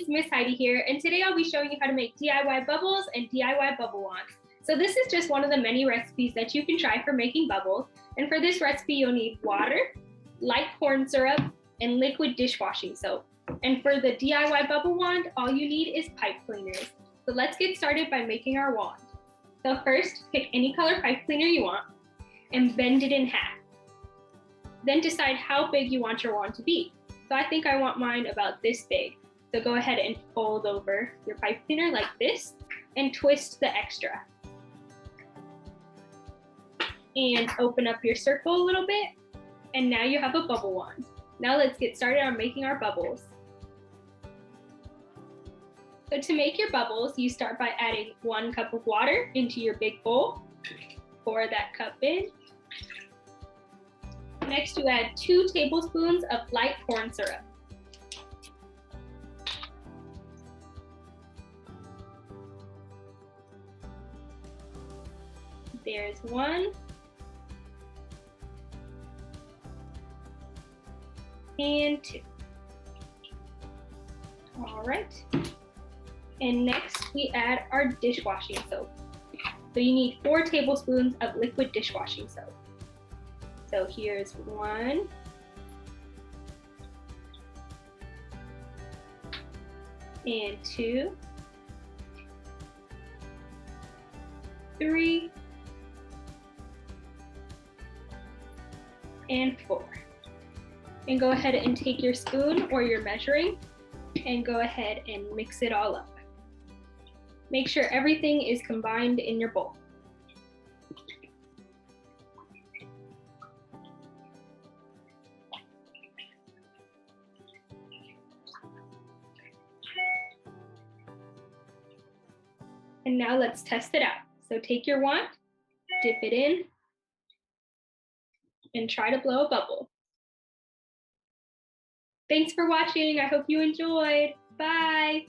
Miss Heidi here, and today I'll be showing you how to make DIY bubbles and DIY bubble wands. So this is just one of the many recipes that you can try for making bubbles, and for this recipe you'll need water, light corn syrup, and liquid dishwashing soap. And for the DIY bubble wand, all you need is pipe cleaners. So let's get started by making our wand. So first, pick any color pipe cleaner you want and bend it in half. Then decide how big you want your wand to be. So I think I want mine about this big. So go ahead and fold over your pipe cleaner like this and twist the extra. And open up your circle a little bit, and now you have a bubble wand. Now let's get started on making our bubbles. So to make your bubbles, you start by adding 1 cup of water into your big bowl. Pour that cup in. Next, you add 2 tablespoons of light corn syrup. There's 1. And 2. All right. And next we add our dishwashing soap. So you need 4 tablespoons of liquid dishwashing soap. So here's 1. And 2. 3. And 4. And go ahead and take your spoon or your measuring and go ahead and mix it all up. Make sure everything is combined in your bowl. And now let's test it out. So take your wand, dip it in, and try to blow a bubble. Thanks for watching. I hope you enjoyed. Bye.